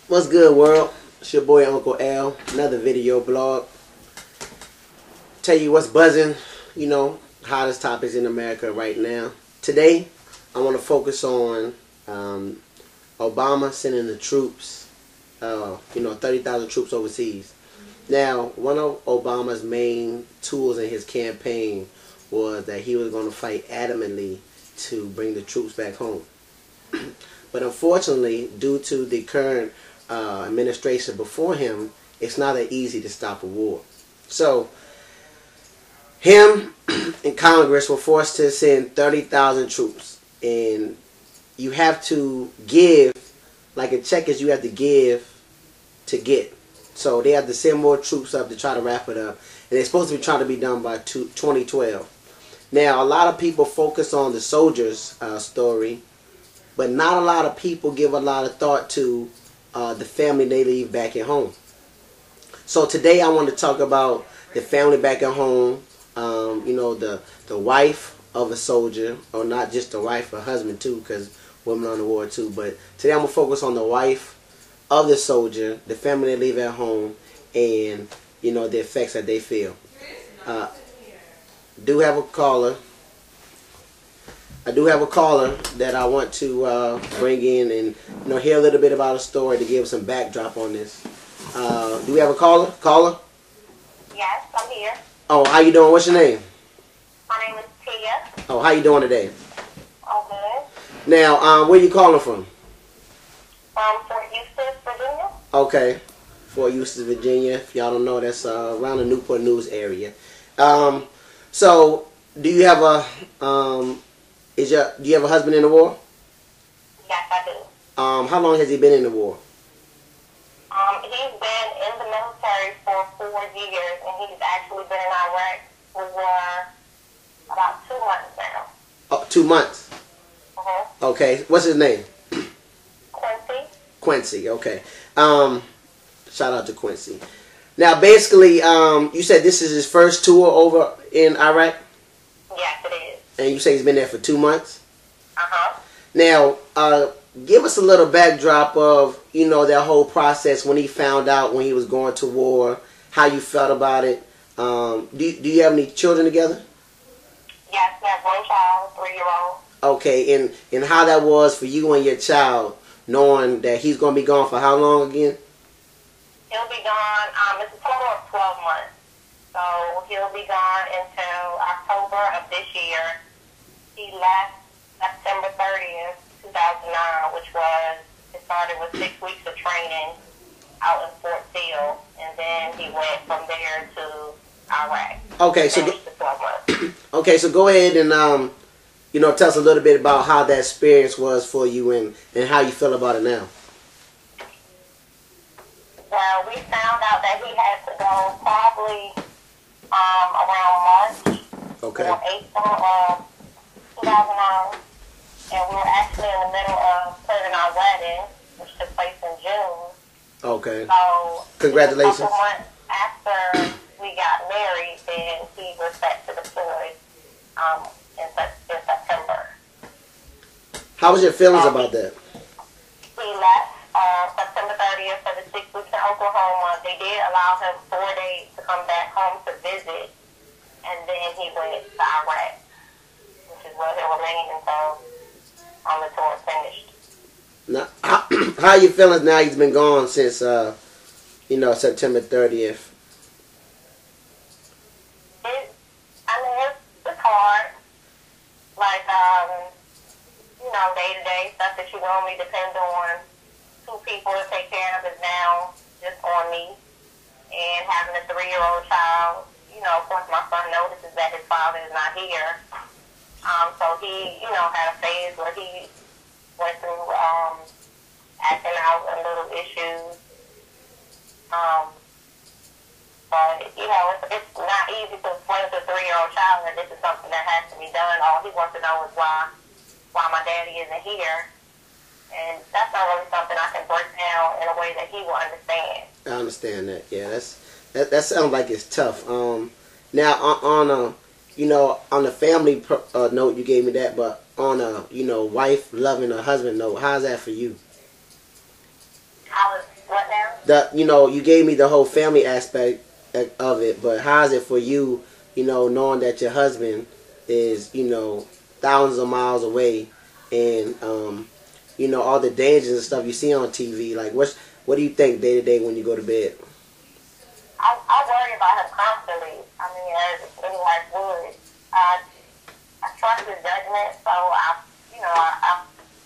What's good, world? It's your boy Uncle L. Another video blog. Tell you what's buzzing, hottest topics in America right now. Today, I want to focus on Obama sending the troops, 30,000 troops overseas. Now, one of Obama's main tools in his campaign was that he was going to fight adamantly to bring the troops back home. But unfortunately, due to the current administration before him, it's not that easy to stop a war. So, him and Congress were forced to send 30,000 troops. And you have to give, like a check is you have to give to get. So they have to send more troops up to try to wrap it up. And they're supposed to be trying to be done by 2012. Now, a lot of people focus on the soldiers' story, but not a lot of people give a lot of thought to the family they leave back at home. So today I want to talk about the family back at home, the wife of a soldier, or not just the wife, a husband too, because women on the war too. But today I'm going to focus on the wife of the soldier, the family they leave at home, and, the effects that they feel. I do have a caller that I want to bring in and hear a little bit about a story to give some backdrop on this. Do we have a caller? Caller? Yes, I'm here. Oh, how you doing? What's your name? My name is Tia. Oh, how you doing today? I'm good. Now, where you calling from? Fort Eustis, Virginia. Okay, Fort Eustis, Virginia. If y'all don't know, that's around the Newport News area. So, do you have a do you have a husband in the war? Yes, I do. How long has he been in the war? He's been in the military for 4 years, and he's actually been in Iraq for about 2 months now. Oh, 2 months. Okay, what's his name? Quincy. Quincy. Okay. Shout out to Quincy. Now, basically, you said this is his first tour over in Iraq? Yes, it is. And you say he's been there for 2 months? Uh-huh. Now, give us a little backdrop of, that whole process when he found out when he was going to war, how you felt about it. Do you have any children together? Yes, I have one child, 3-year-old. Okay, and how that was for you and your child, knowing that he's going to be gone for how long again? He'll be gone, it's a total of 12 months. So he'll be gone until October of this year. He left September 30th, 2009, which was, it started with 6 weeks of training out in Fort Sill, and then he went from there to Iraq. Okay, so okay, so go ahead and tell us a little bit about how that experience was for you and how you feel about it now. Well, we found out that he had to go probably around March or April of 2009, and we were actually in the middle of planning our wedding, which took place in June. Okay. So, congratulations. A couple months after we got married, then he was set to deploy in September. How was your feelings about that? He left September 30th for the 6 weeks in Oklahoma. They did allow him 4 days to come back home to visit, and then he went to Iraq, which is where he'll remain until the tour is finished. Now, how are your feelings now he's been gone since, September 30th? It's hard. Like, day-to-day stuff that you normally depend on 2 people to take care of is now just on me. And having a 3-year-old child, of course my son notices that his father is not here. So he, had a phase where he went through acting out and little issues. But, it's not easy to explain to a 3-year-old child that this is something that has to be done. All he wants to know is why my daddy isn't here. And that's not really something I can break down in a way that he will understand. I understand that. Yeah, that sounds like it's tough. Now on the family note you gave me that, but on a wife loving a husband note, how's that for you? I was you know, you gave me the whole family aspect of it, but how is it for you, you know, knowing that your husband is, you know, thousands of miles away, and you know, all the dangers and stuff you see on TV? Like, what do you think day to day when you go to bed? I worry about him constantly. I mean, as any wife would. I trust his judgment, so I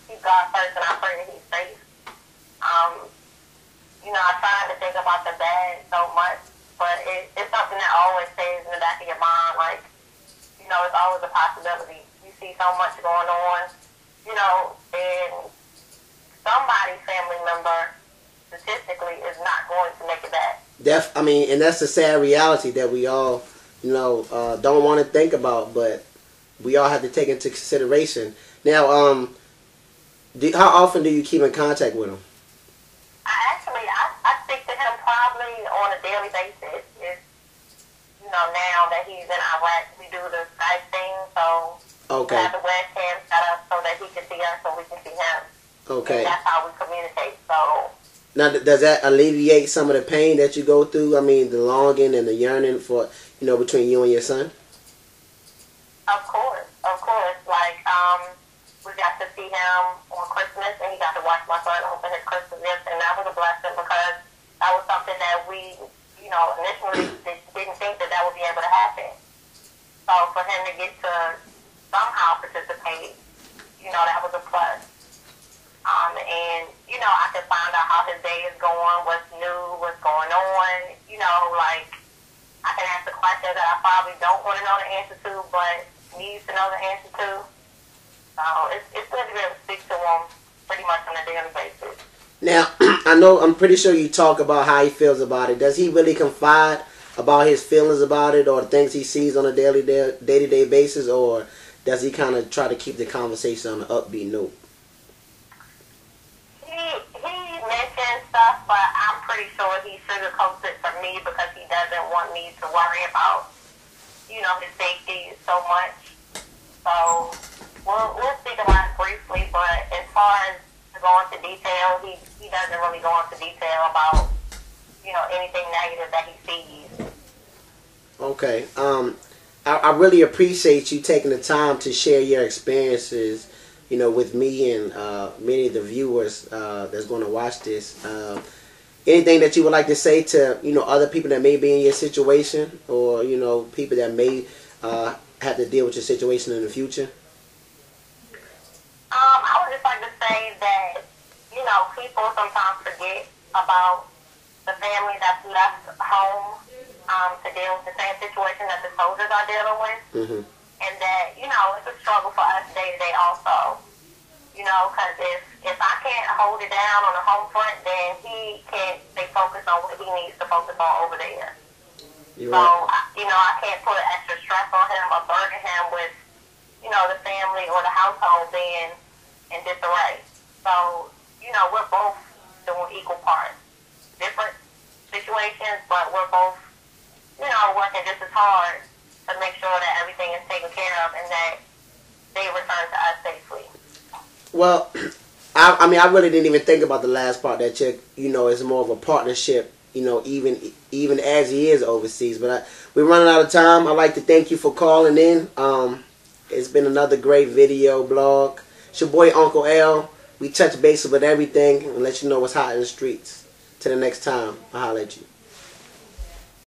keep God first, and I pray that he's safe. You know, I try not to think about the bad so much, but it's something that always stays in the back of your mind. Like, you know, it's always a possibility. You see so much going on, you know, and somebody's family member statistically is not going to make it back. I mean, and that's the sad reality that we all, you know, don't want to think about, but we all have to take into consideration. Now, how often do you keep in contact with him? I speak to him probably on a daily basis. It's, you know, now that he's in Iraq, we do the Skype thing, so we have the webcam set up so that he can see us, so we can see him. Okay. And that's how we communicate. So. Now, does that alleviate some of the pain that you go through? I mean, the longing and the yearning for, you know, between you and your son? Of course. Like, we got to see him on Christmas, and he got to watch my son open his Christmas gifts, and that was a blessing because that was something that we, you know, initially didn't think that would be able to happen. So for him to get to somehow participate, you know, that was a plus. And, you know, I could find out how his day is going, what's new, what's going on. You know, like, I can ask the questions that I probably don't want to know the answer to, but needs to know the answer to. So it's good to be able to speak to him pretty much on a daily basis. Now, I'm pretty sure you talk about how he feels about it. Does he really confide about his feelings about it, or the things he sees on a day-to-day basis, or does he kind of try to keep the conversation on an upbeat note? He mentions stuff, but I'm pretty sure he sugarcoats it for me because he doesn't want me to worry about, you know, his safety so much. So we'll speak about it briefly, but as far as going into detail, he doesn't really go into detail about, you know, anything negative that he sees. Okay. I really appreciate you taking the time to share your experiences, you know, with me and many of the viewers that's going to watch this. Anything that you would like to say to, you know, other people that may be in your situation, or, you know, people that may have to deal with your situation in the future? I would just like to say that, you know, people sometimes forget about the family that's left home to deal with the same situation that the soldiers are dealing with. Mm-hmm. And that, you know, it's a struggle for us day to day also. You know, because if I can't hold it down on the home front, then he can't stay focused on what he needs to focus on over there. You're so, right. You know, I can't put extra stress on him or burden him with, you know, the family or the household being in disarray. So, you know, we're both doing equal parts. Different situations, but we're both, you know, working just as hard to make sure that everything is taken care of and that they return to us safely. Well, I mean, I really didn't even think about the last part, that you know, it's more of a partnership, you know, even as he is overseas. But we're running out of time. I'd like to thank you for calling in. It's been another great video blog. It's your boy Uncle L. We touch bases with everything and let you know what's hot in the streets. Till the next time, I'll holler at you.